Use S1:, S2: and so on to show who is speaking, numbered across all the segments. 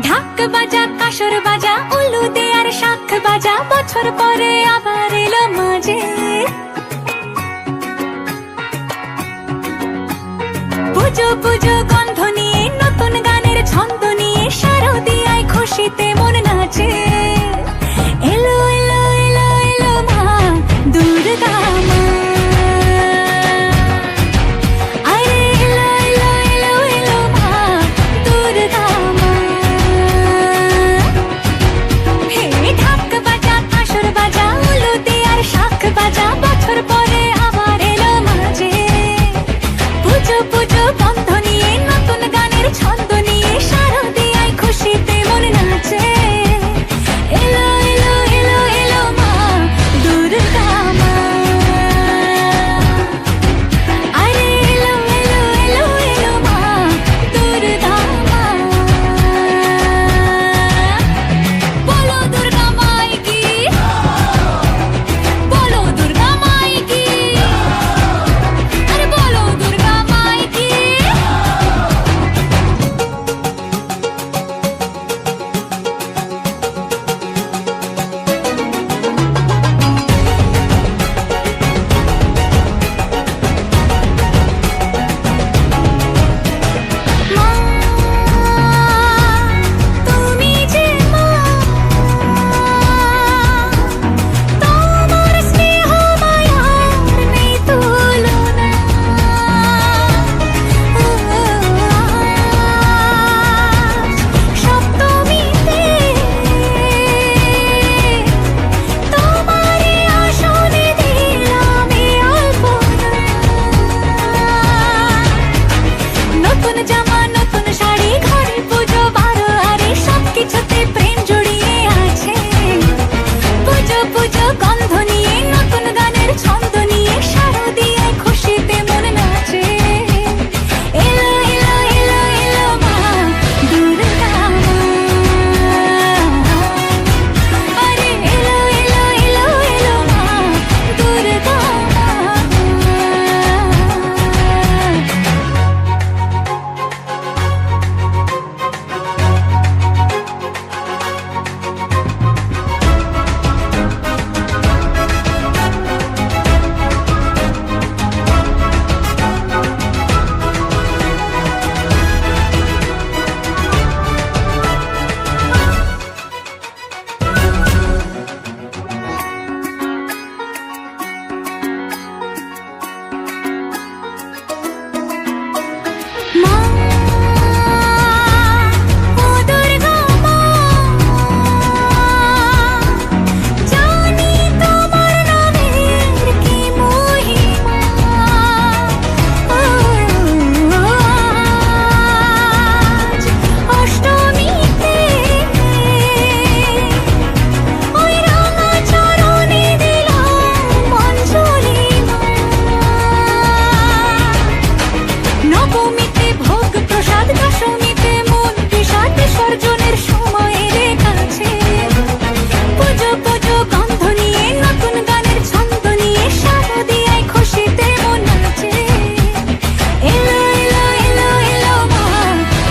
S1: ঢাক বাজা কাসর বাজা উলু দে আর শাখ বাজা বছর পরে আবার এলো মাঝে পুজো পুজো গন্ধ নিয়ে নতুন গানের ছন্দ নিয়ে শারদিয়ায় খুশিতে মন নাচে এলো এলো এলো এলো মা দুর্গা মা আরে এলো এলো এলো এলো মা দুর্গা মা হে ঢাক বাজা কাসর বাজা উলু দে আর শাখ বাজা বছর পরে আবার এলো মাঝে পুজো পুজো গন্ধ নিয়ে নতুন গানের ছন্দ নিয়ে শারদিয়ায় খুশিতে মন নাচে এলো এলো এলো এলো মা দুর্গা মা আরে এলো এলো এলো এলো মা দুর্গা মা বলো দুর্গা মাই কি বলো দুর্গা মাই কি আরে বলো দুর্গা মাই কি মা তুমি যে মা তোমার স্নেহ মায়ার নেই তুলনা সপ্তমীতে তোমারে আসনে দিলাম এই অল্পনা নতুন জামা নতুন শাড়ি ঘরে পুজো বারো আরে সবকিছুতে প্রেম জড়িয়ে আছে পুজো পুজো গন্ধ নিয়ে নতুন গানের ছন্দ নিয়ে শারদিয়ায় খুশিতে মন নাচে এলো এলো এলো এলো মা দুর্গা মা আরে এলো এলো এলো এলো মা দুর্গা মা মা ও দুর্গা মা জানি তোমার নামের কি মহিমা আজ অষ্টমীতে ওই রাঙা চরণে দিলাম অঞ্জলি মা নবমীতে ভোগ প্রসাদ দশমীতে মন বিষাদ বিসর্জনের সময়ের কাছে পুজো পুজো গন্ধ নিয়ে নতুন গানের ছন্দ নিয়ে শারদিয়ায় খুশিতে মন নাচে এলো এলো এলো এলো মা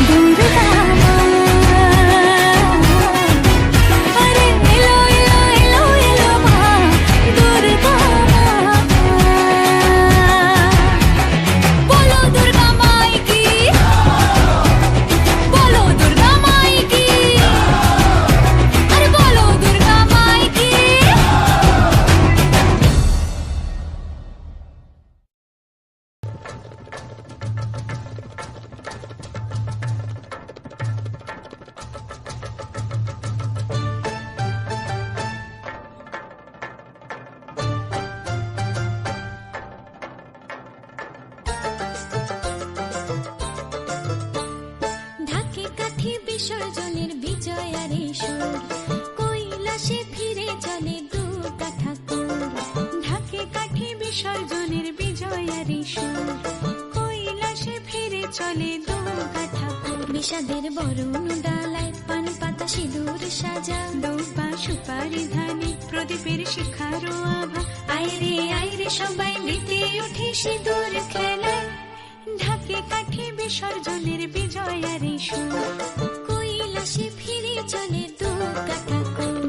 S1: দুর্গা মা আরে এলো এলো এলো এলো মা দুর্গা মা বলো দুর্গা মাই কি বলো দুর্গা মাই কি আরে বলো দুর্গা মাই কি ঢাকে কাঠি বিসর্জনের বিজয়ারে সুর কৈলাসে ফিরে চলে দুর্গা ঠাকুর ঢাকে কাঠি বিসর্জনের বিজয়ারে সুর কৈলাসে ফিরে চলে দুর্গা ঠাকুর বিষাদের বরণ ডালায় পান পাতা সিঁদুর সাজা দুপা সুপারি ধানে প্রদীপের শিখারো আভা আইরে সবাই মেতে উঠে সিঁদুর খেলায় ঢাকে কাঠি বিসর্জনের বিজয়ার সুর কৈলাসে ফিরে চলে দু কাঠা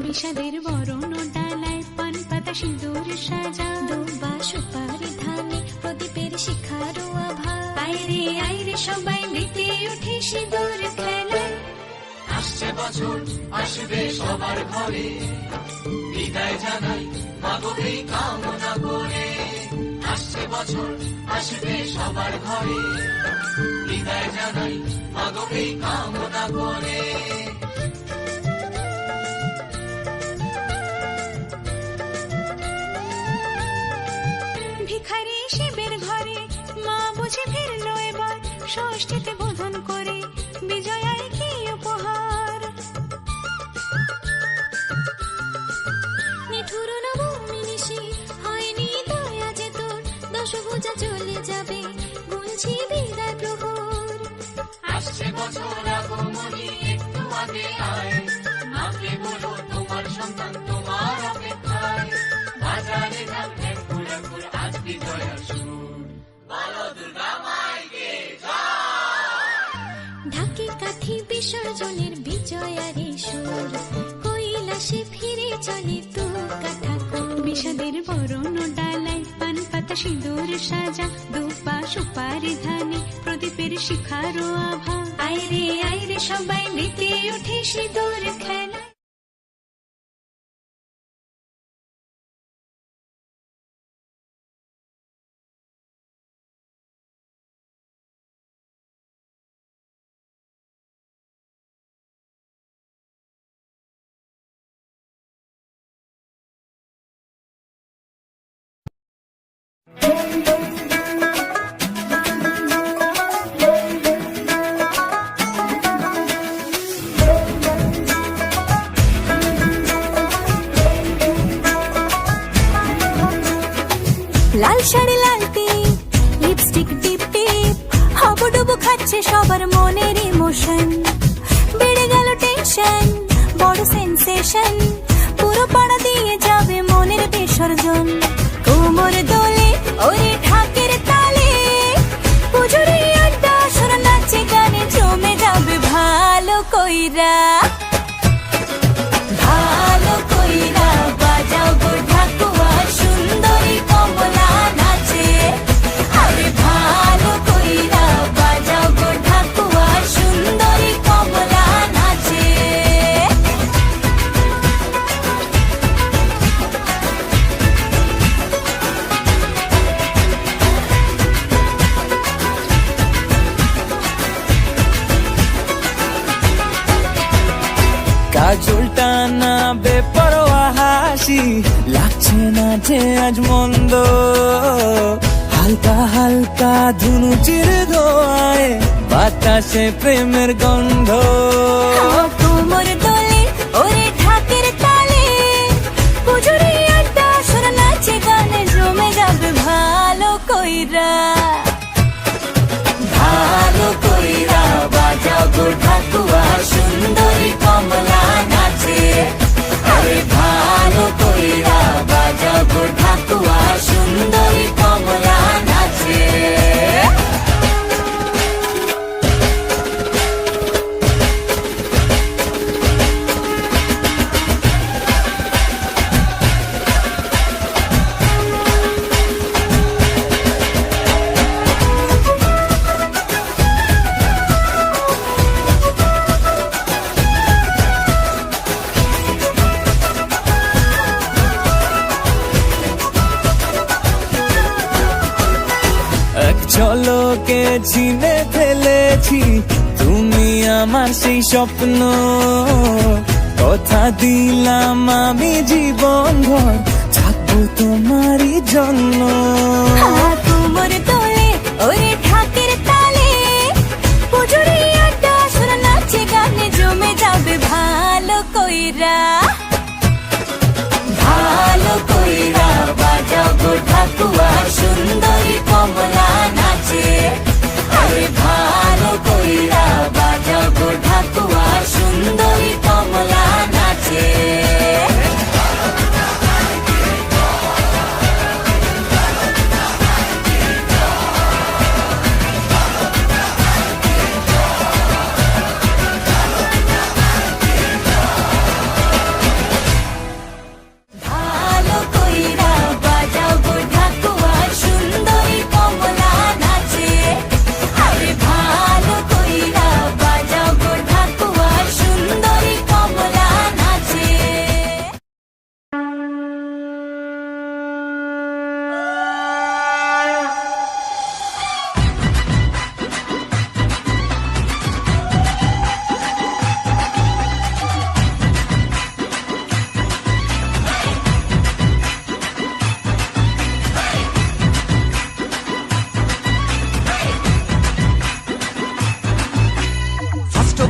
S1: বিষাদের বরণ ডালায় পান পাতা সিঁদুর সাজা দুবা সুপারি ধানে প্রদীপের শিখারো আভা আইরে সবাই মেতে উঠে সিঁদুর খেলায়
S2: আসছে বছর আসবে সবার ঘরে বিদায় জানাই মাগোকে কামনা করে আসছে বছর আসবে সবার ঘরে বিদায় জানাই মাগোকে কামনা করে
S1: ভিখারি শিবের ঘরে মা বুঝে ফিরলো এবার ষষ্ঠীতে বোধন করে বিজয়ায় কি উপহার নিঠুর নবমী নিশি হয়নি দয়া যে তোর দশভুজা চলে যাবে গুনছি বিদায় প্রহর
S2: আসছে বছর আগমনী একটু আগে আয় মাকে বলো তোমার সন্তান তোমার অপেক্ষায় বাজারে ঢাক ঢেকুর আজ বিজয়ার সুর বলো দুর্গা মাইকে
S1: ঢাকে কাঠি বিসর্জনের বিজয়ার সুর কৈলাসে ফিরে চলে তু কাঠা বিষাদের বরণ ডালায় পান পাতা সিঁদুর সাজা দুপা সুপারি ধানে প্রদীপের শিখারো আভা আইরে সবাই মেতে উঠে সিঁদুর খেলা লাল শাড়ি লাল টিপ লিপস্টিক টিপ টিপ হাবুডুবু খাচ্ছে সবার মনের ইমোশন বেড়ে গেল টেনশন বড় সেন্সেশন পুরো পাড়া দিয়ে যাবে মনের বিসর্জন কোমর দোলে ওরে ঢাকের তালে পুজোরে আড্ডা সুর নাচে গানে জমে যাবে ভালো কইরা বাজাও গো ঢাকুয়া সুন্দরী কমলা নাচে আরে ভালো কইরা বাজাও গো ঢাকুয়া সুন্দরী কমলা নাচে
S3: কাজলটা না বেপরোয়া হাসি লাগছে না যে আজ মন্দ হালকা হালকা ধুনুচির ধোয়ায় বাতাসে প্রেমের গন্ধ
S1: কোমর দোলে ওরে ঢাকের তালে পুজোরে আড্ডা সুর নাচে গানে জমে যাবে ভালো কইরা বাজাও গো ঢাকুয়া সুন্দরী কমলা নাচে আরে ভালো কইরা বাজাও গো ঢাকুয়া সুন্দরী কমলা নাচে
S3: ঝলকে ছিনে ফেলেছি তুমি আমার সেই স্বপ্ন কথা দিলাম আমি জীবন ভর থাকবো তোমারই জন্য
S1: কোমর দোলে ওরে ঢাকের তালে পুজোরে আড্ডা সুর নাচে গানে জমে যাবে ভালো কইরা বাজাও গো ঢাকুয়া সুন্দরী কমলা নাচে আরে ভালো কইরা বাজাও গো ঢাকুয়া সুন্দরী কমলা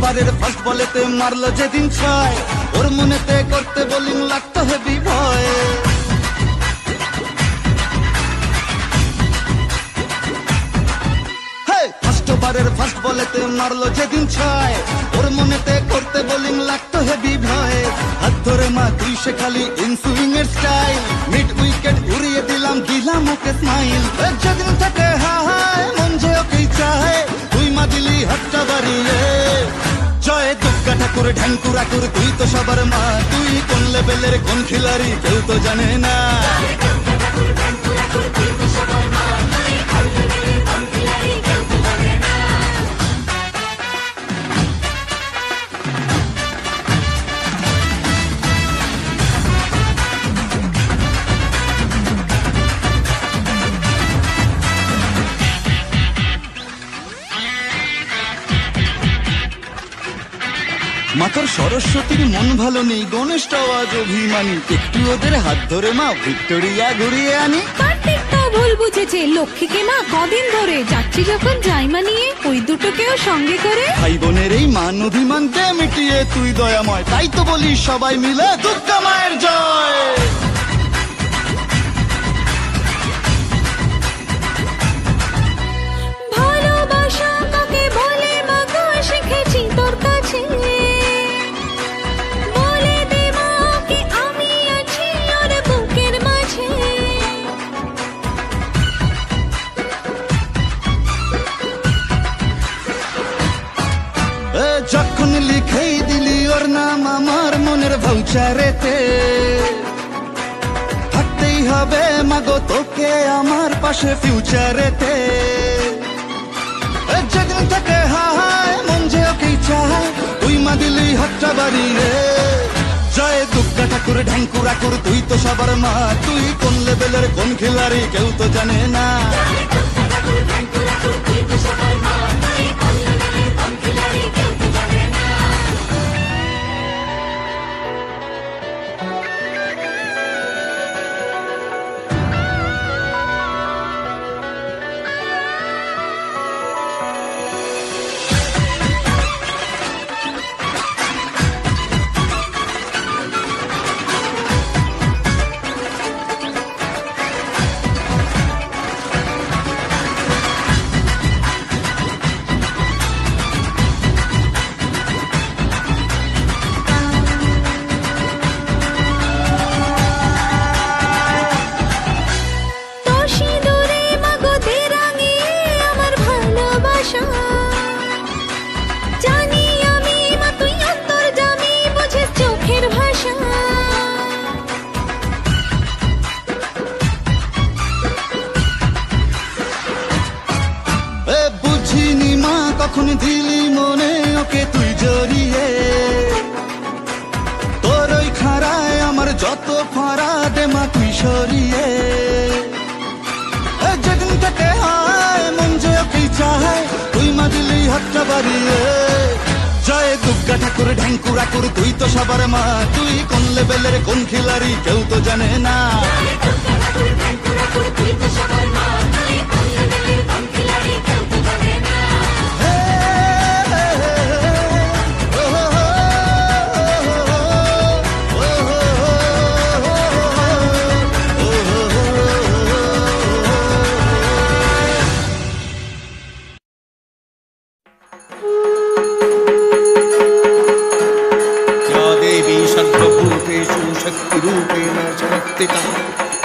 S4: ওভারের ফার্স্ট বলেতে মারলো যেদিন ছয়, ওর মনেতে করতে বোলিং লাগতো হেভি ভয়। ফার্স্ট ওভারের ফার্স্ট বলেতে মারলো যেদিন ছয়, ওর মনেতে করতে বোলিং লাগতো হেভি ভয়। হাত ধরে মা তুই সে খালি ইনসুইং এর স্টাইল, মিড উইকেট উড়িয়ে দিলাম ওকে স্মাইল। যেদিন থেকে হায় মন যে ওকেই চায়, তুই মা দিলি হাতটা বাড়িয়ে। জয় দুর্গা ঠাকুর ঢ্যাঙ্কুর আকুর তুই তো সবার মা, তুই কোন লেভেলের কোন খিলাড়ি কেউ তো জানে না। মাথার সরস্বতীর মন ভালো নেই, গণেশটাও আজ অভিমানী, একটু ওদের হাত ধরে মা ভিক্টোরিয়া ঘুরিয়ে আনি।
S1: কার্তিক তো ভুল বুঝেছে, লক্ষ্মীকে মা কদিন ধরে যাচ্ছি যখন জাইমা নিয়ে, ওই দুটোকেও সঙ্গে করে।
S4: ভাই বোনের এই মান অভিমানকে মিটিয়ে তুই দয়াময়, তাই তো বলি সবাই মিলে দুর্গা মায়ের জয়।
S1: ভালোবাসা কাকে বলে মা গো শিখেছি তোর কাছে, বলে দে মা কি আমি আছি ওর বুকের মাঝে।
S4: যখন লিখেই দিলি ওর নাম আমার মনের ভাউচারেতে, থাকতেই হবে মাগো তোকে আমার পাশে ফিউচারেতে। যেদিন থেকে হায় মন যে ওকেই চায়, তুই মা দিলি হাতটা বাড়িয়ে। জয় দুর্গা ঠাকুর ঢ্যাঙ্কুর আকুর তুই তো সবার মা, তুই কোন লেভেলের কোন খিলাড়ি কেউ তো জানে না।
S1: জানি আমি মা তুই অন্তর্যামী, বুঝিস চোখের ভাষা।
S4: বুঝিনি মা কখন দিলি মনে ওকে তুই জড়িয়ে, তোর ওই খাড়ায় আমার যত ফাড়া দে মা তুই সরিয়ে। যেদিন থেকে হায় মন যে ওকেই চায়, তুই মা দিলি হাতটা বাড়িয়ে। জয় দুর্গা ঠাকুর ঢ্যাঙ্কুর আকুর তুই তো সবার মা, তুই কোন লেভেলের কোন খিলাড়ি কেউ তো জানে না।
S5: शक्तिरूपेण शक्तिता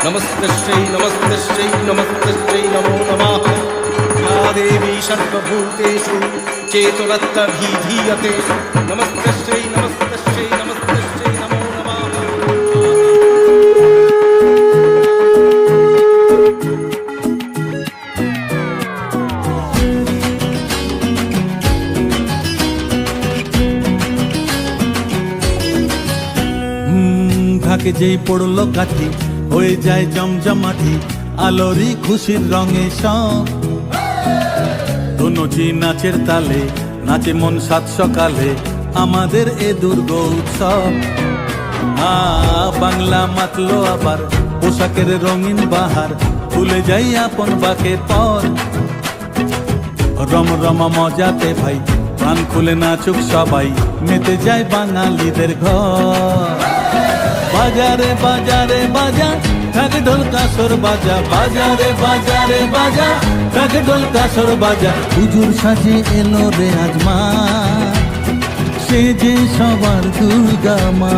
S5: नमस्तस्यै नमस्तस्यै नमस्तस्यै नमो नमः। या देवी सर्वभूतेषु चेतोरत्तभिधीयते नमस्तस्यै नमस्तस्यै नमस्तस्यै नमो नमः।
S6: ঢাকে যেই পড়লো কাঠি হয়ে যায় জমজমাটি, আলোরি খুশির রঙে সব তনুজি নাচের তালে নাচে মন সাত সকালে, আমাদের এ দুর্গ উৎসব। বাংলা মাতলো আবার পোশাকের রঙিন বাহার, ভুলে যাই আপন বাকের পর। রম রমা মজাতে ভাই প্রাণ খুলে নাচুক সবাই, মেতে যায় বাঙালিদের ঘর। বাজারে বাজারে বাজা, ঢাক ঢোল কাসর বাজা, বাজারে বাজারে বাজা, ঢাক ঢোল কাসর বাজা। হুজুর সাজে এলো রে আজ মা, সে যে সবার দুর্গা মা।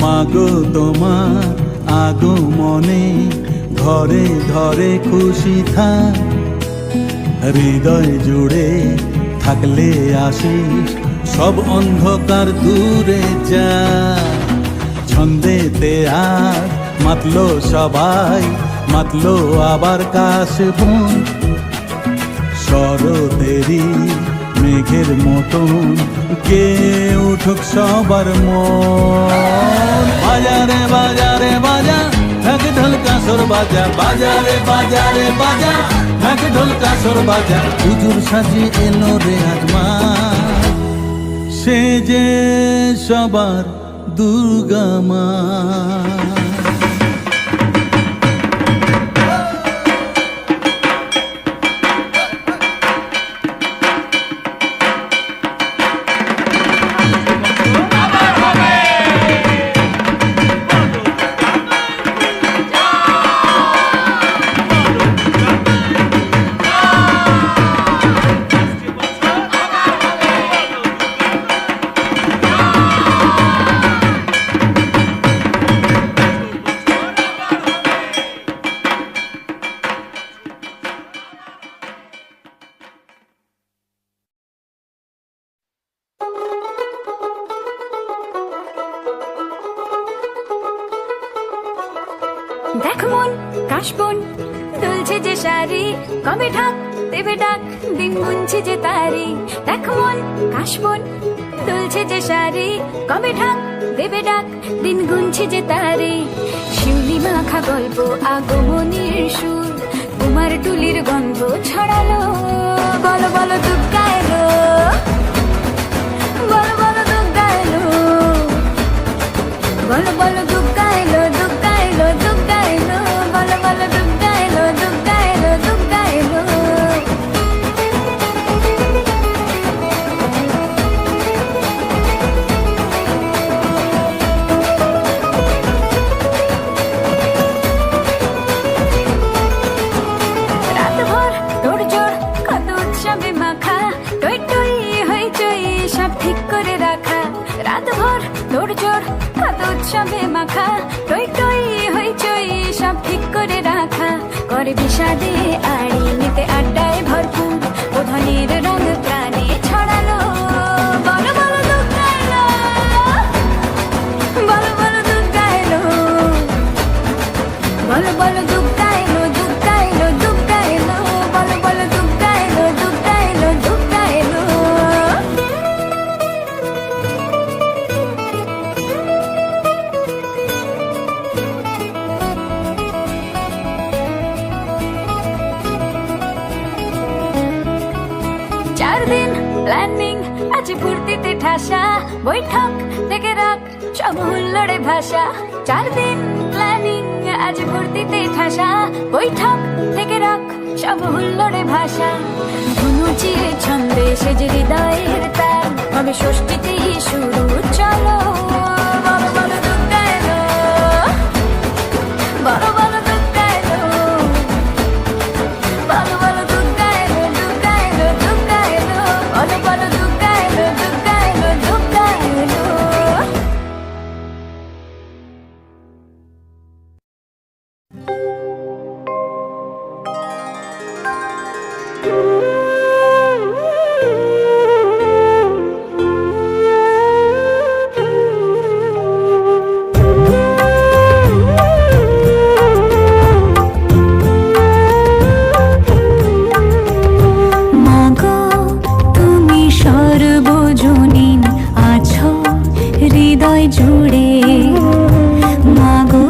S6: মাগো তোমার আগমনে ঘরে ঘরে খুশি থাক, হৃদয় জুড়ে থাকলে আশিস সব অন্ধকার দূরে যা। ছন্দেতে আর মাতলো সবাই, মাতলো আবার কাশবন, শরতেরই মেঘের মতন কে উঠুক সবার মন। বাজারে বাজারে বাজা, ঢাক ঢোল কাসর বাজা, বাজারে বাজারে বাজা, ঢাক ঢোল কাসর বাজা। হুজুর সাজে এলো রে আজ মা, সে যে সবার দুর্গা মা।
S1: দেখ মন কাশবন দুলছে যে শাড়ি, কবে ঢাক দেবে ডাক দিন গুনছে যে তারি। দেখ মন কাশবন দুলছে যে শাড়ি, কবে ঢাক দেবে ডাক দিন গুনছে যে তারি। শিউলি মাখা গল্প আগমনীর সুর, তোমার টুলির গন্ধ ছড়ালো। বলো বলো দুর্গা এলো, বলো বলো দুর্গা এলো, বলো বলো দুর্গা এলো, দুর্গা এলো, দুর্গা এলো, বলো বলো দুর্গা এলো, দুর্গা এলো, দুর্গা এলো। রাতভর তোড়জোড় কত উৎসবে মাখা, টই টই হইচই সব ঠিক করে রাখা। রাতভর তোড়জোড় কত উৎসবে মাখা, টই টই হইচই সব ঠিক করে রাখা। করে বিষাদে আড়ি নিতে আড্ডায় ভরপুর, প্রধানের রঙ প্রাণে ছড়ালো। বলো বলো দুর্গা এলো, বলো বলো দুর্গা এলো, বলো বলো দুর্গা এলো, দুর্গা এলো, দুর্গা এলো, বলো বলো দুর্গা এলো, দুর্গা এলো, দুর্গা এলো। চার দিন প্ল্যানিং আজ ফুর্তিতে ঠাসা, বৈঠক থেকে রাখ সব হুল্লোড়ে ভাষা। 4 দিন প্ল্যানিং আজ ফুর্তিতে ঠাসা, বৈঠক থেকে রাখ সব হুল্লোড়ে ভাষা। ধনুচিয়ে ছন্দে সেজে হৃদয়ের তার, হবে ষষ্ঠীতেই শুরু চলো। বলো বলো দুর্গা এলো, বলো বলো দুর্গা এলো, বলো বলো দুর্গা এলো, দুর্গা এলো, দুর্গা এলো, বলো বলো দুর্গা এলো, দুর্গা এলো, দুর্গা এলো। মাগো তুমি সর্বজনীন আছো হৃদয় জুড়ে, মাগো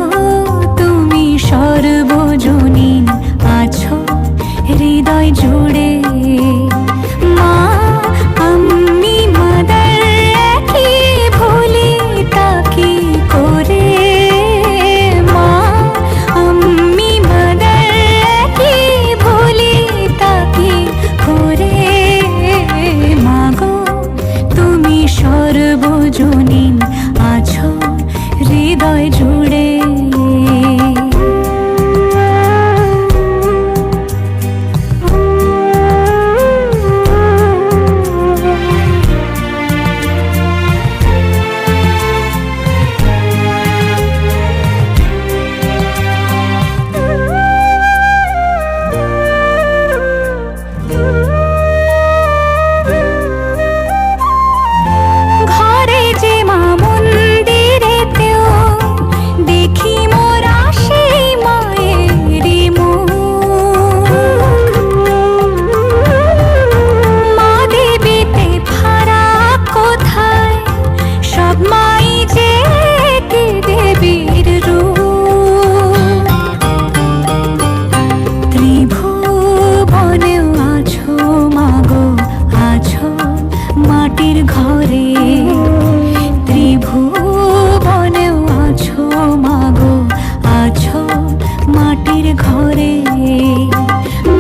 S1: করে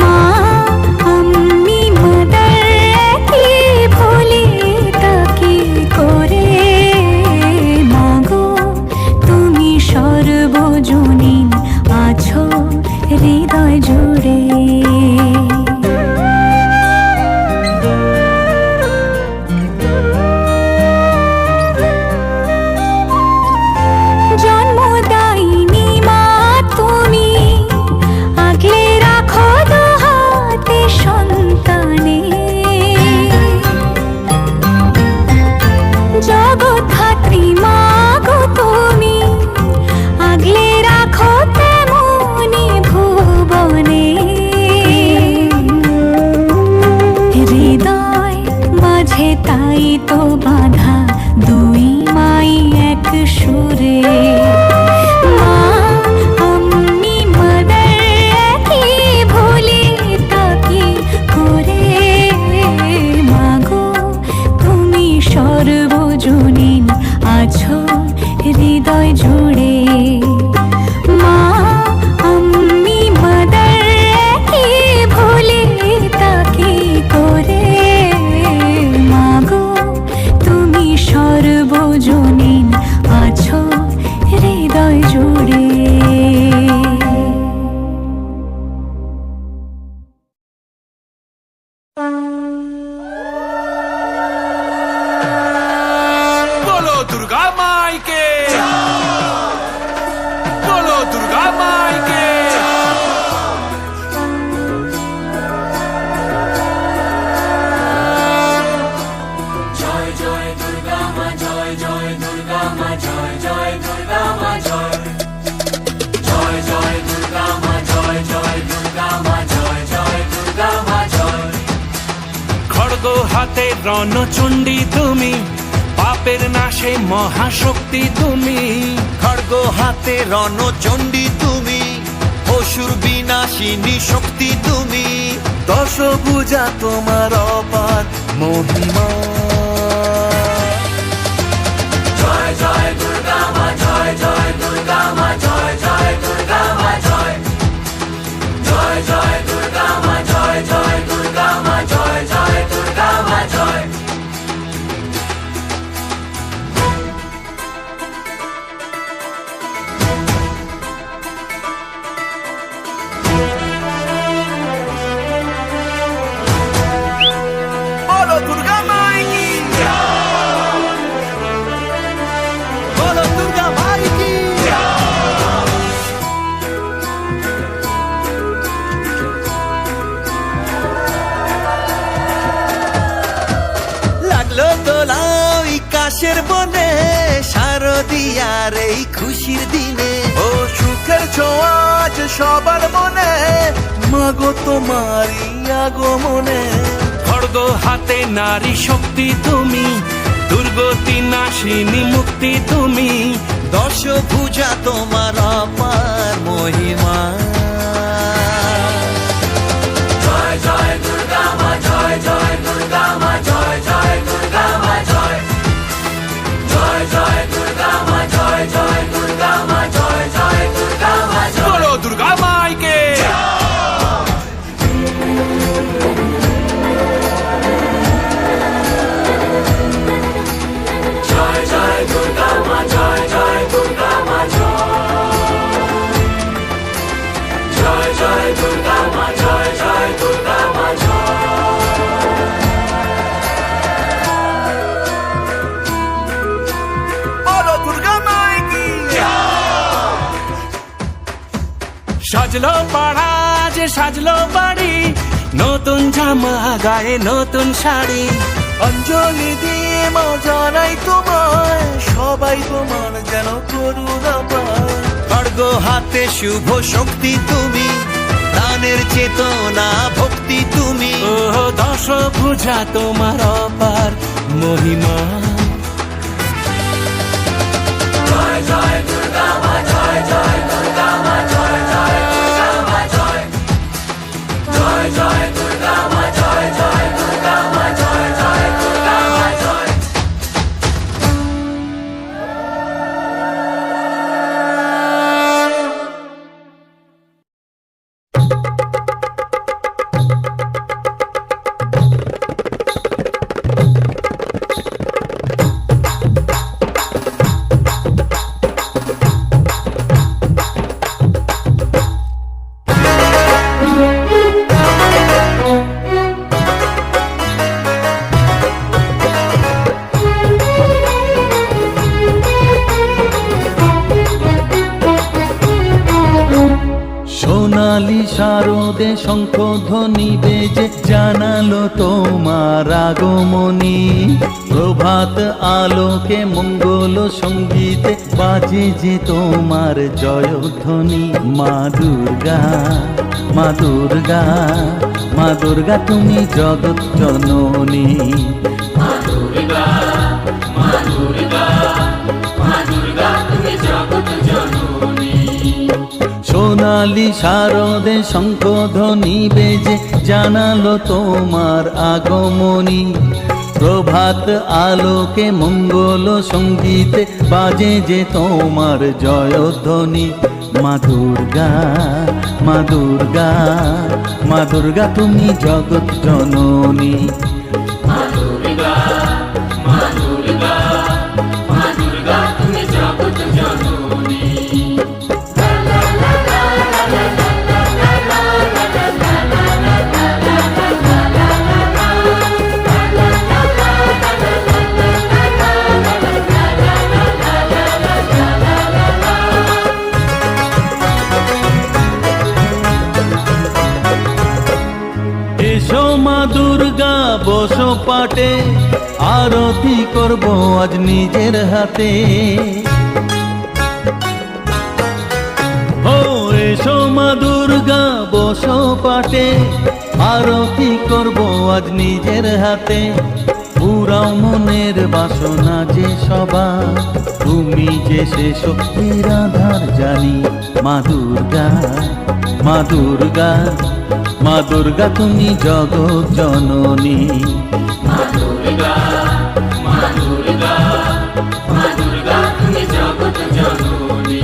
S1: মা আমি মাদার কি ভুলি তাকে করে মাগো তুমি সর্বজনীন আছো হৃদয় জুড়ে জন্মদায়িনী মা তুমি আগলে রাখো দুহাতে সন্তানে জগৎধাত্রী মা গো তুমি আগলে রাখো তেমনি ভুবনে হৃদয় মাঝে তাই তো বাঁধা দুই মাই এক সুরে মা আমি মাদার কি ভুলি তাকে করে মাগো তুমি সর্বজনীন আছো হৃদয় জুড়ে মা আমি মাদার কি ভুলি তাকে করে মাগো তুমি সর্বজনীন আছো হৃদয় জুড়ে
S5: बोलो दुर्गा माई के बोलो दुर्गा माई के
S2: জয় জয় দুর্গা মা জয় জয় দুর্গা মা জয় জয় দুর্গা মা জয় জয় জয় দুর্গা মা জয় জয় দুর্গা মা জয় জয় দুর্গা মা জয়
S5: খড়গ হাতে রণচণ্ডী তুমি পাপের নাশে মহাশক্তি তুমি
S3: খড়গ হাতে রণচণ্ডী তুমি অসুর বিনাশিনী শক্তি তুমি দশভুজা তোমার অপার মহিমা
S2: জয় জয় দুর্গা মা জয় জয় দুর্গা মা জয় জয় দুর্গা মা জয় জয় জয় দুর্গা মা জয় জয় দুর্গা মা জয় জয় দুর্গা মা জয়
S5: बोलो दुर्गा माई की
S3: বলো দুর্গা মাই কি লাগলো দোলা ওই কাশের বনে শারদিয়ার এই খুশির দিনে ও সুখের ছোঁয়া আজ সবার মনে মাগো তোমারই আগমনে
S5: খড়গ হাতে নারী শক্তি তুমি দুর্গতি নাশিনী মুক্তি তুমি
S3: দশভুজা তোমার অপার মহিমা
S2: জয় জয় দুর্গা মা জয় জয় দুর্গা মা জয় জয় দুর্গা মা জয় জয় জয় দুর্গা মা জয় জয় দুর্গা মা জয় জয় দুর্গা মা জয়
S5: बोलो दुर्गा माई के
S2: জয় জয় দুর্গা মা জয় জয় দুর্গা মা জয় জয় জয় দুর্গা মা জয় জয় দুর্গা মা
S5: बोलो दुर्गा माई की সাজলো পাড়া যে সাজলো বাড়ি নতুন জামা গায়ে নতুন শাড়ি
S3: অঞ্জলি দিয়ে মা জানাই তোমায় সবাই তোমার যেন করুণা পায় খড়গ হাতে শুভ শক্তি তুমি প্রাণের চেতনা ভক্তি তুমি
S5: ও দশভুজা তোমার অপার মহিমা
S2: জয় জয় দুর্গা মা জয় জয় দুর্গা মা জয় জয় দুর্গা মা জয় জয় জয় দুর্গা মা জয় জয় দুর্গা মা জয় জয় দুর্গা মা জয়
S6: শারদে শঙ্খধ্বনি বেজে জানালো তোমার আগমনী। প্রভাত আলোকে মঙ্গল সঙ্গীতে বাজে যে তোমার জয়ধ্বনি। মা দুর্গা, মা দুর্গা, মা দুর্গা তুমি জগৎ জননী।
S2: মা দুর্গা, মা দুর্গা, মা দুর্গা তুমি জগৎ জননী।
S6: সোনালি শারদে শঙ্খধ্বনি বেজে জানালো তোমার আগমনী। প্রভাত আলোকে মঙ্গল সঙ্গীতে বাজে যে তোমার জয়ধ্বনি। মা দুর্গা, মা দুর্গা, মা দুর্গা তুমি জগৎ জননী।
S2: মা দুর্গা, মা দুর্গা, মা দুর্গা তুমি জগৎ জননী।
S6: এসো মা দুর্গা বসো পাটে, আরতি করব আজ নিজের হাতে। ও এসো মা দুর্গা বসো পাটে, আরতি করব আজ নিজের হাতে। পুরাও মনের বাসনা যে সবার, তুমি যে সে শক্তির আধার জানি। মা দুর্গা, মা দুর্গা, মা দুর্গা তুমি জগৎ জননী।
S2: মা দুর্গা, মা দুর্গা, মা দুর্গা তুমি জগৎ জননী।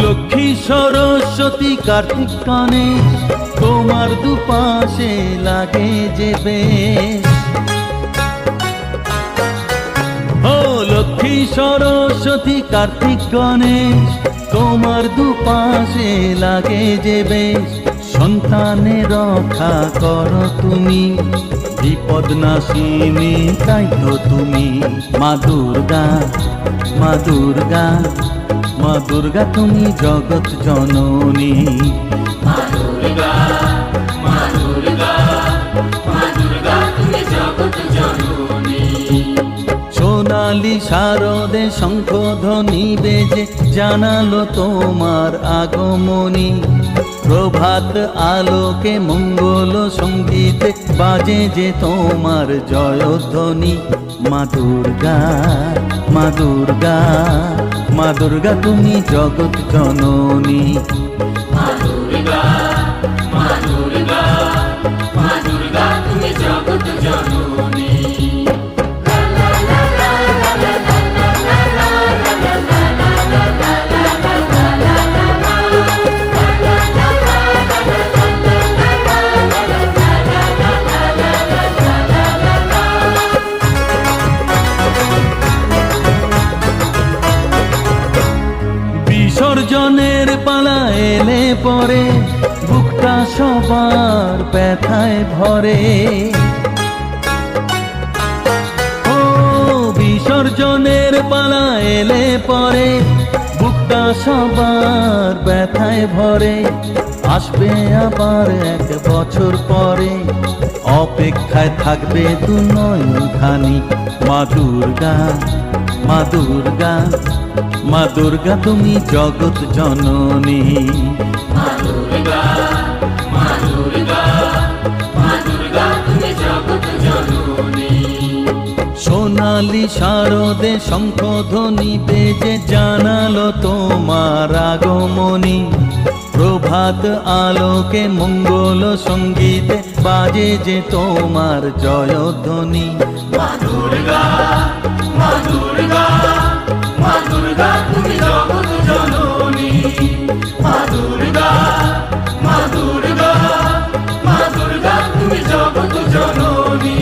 S6: লক্ষ্মী সরস্বতী কার্তিক গণেশ, তোমার দুপাশে লাগে যে বেশ। ও লক্ষ্মী সরস্বতী কার্তিক গণেশ, তোমার দুপাশে লাগে যে বেশ। সন্তানের রক্ষা করো তুমি, বিপদ নাশিনী তাই তো তুমি। মা দুর্গা, মা দুর্গা, মা দুর্গা তুমি জগৎ জননী।
S2: মা দুর্গা, মা দুর্গা, মা দুর্গা তুমি জগৎ জননী।
S6: সোনালি শারদে শঙ্খধ্বনি বেজে জানালো তোমার আগমনী। প্রভাত আলোকে মঙ্গল সঙ্গীতে বাজে যে তোমার জয়ধ্বনি। মা দুর্গা, মা দুর্গা, মা দুর্গা তুমি জগৎ জননী।
S2: মা দুর্গা, মা দুর্গা, মা দুর্গা তুমি জগৎ জননী।
S6: বিসর্জনের পালা এলে পরে বুকটা সবার ব্যথায় ভরে। ও বিসর্জনের পালা এলে পরে বুকটা সবার ব্যথায় ভরে। আসবে আবার এক বছর পরে, অপেক্ষায় থাকবে দু নয়নখানি। মা দুর্গা, মা দুর্গা, মা দুর্গা তুমি জগৎ জননী।
S2: মা দুর্গা, মা দুর্গা, মা দুর্গা তুমি জগৎ জননী।
S6: সোনালি শারদে শঙ্খধ্বনি বেজে জানালো তোমার আগমনী। প্রভাত আলোকে মঙ্গল সঙ্গীতে বাজে যে তোমার জয়ধ্বনি।
S2: মা দুর্গা, মা দুর্গা, মা দুর্গা তুমি জগৎ জননী। মা দুর্গা, মা দুর্গা, মা দুর্গা তুমি জগৎ জননী।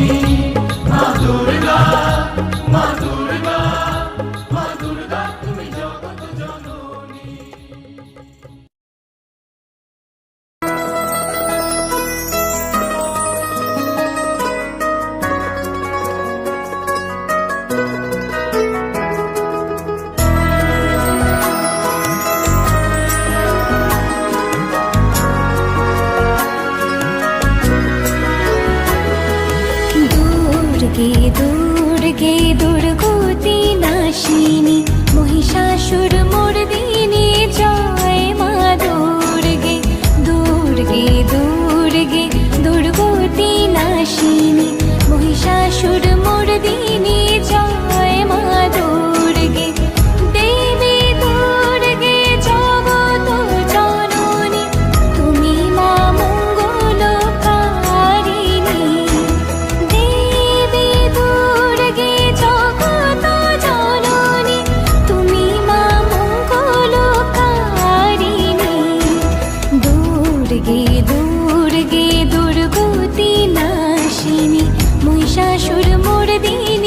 S1: দুর্গে দুর্গতি নাশিনী মহিষাসুর মর্দিনী জয় মা দুর্গে দুর্গে দুর্গে দুর্গতি নাশিনী মহিষাসুর মর্দিনী জয় মা দুর্গে দেবী দুর্গে জগত জননী তুমি মা মঙ্গলকারিণী দেবী দুর্গে জগত জননী তুমি মা মঙ্গলকারিণী দুর্গে দুর্গে দুর্গতি নাশিনী মহিষাসুর মর্দিনী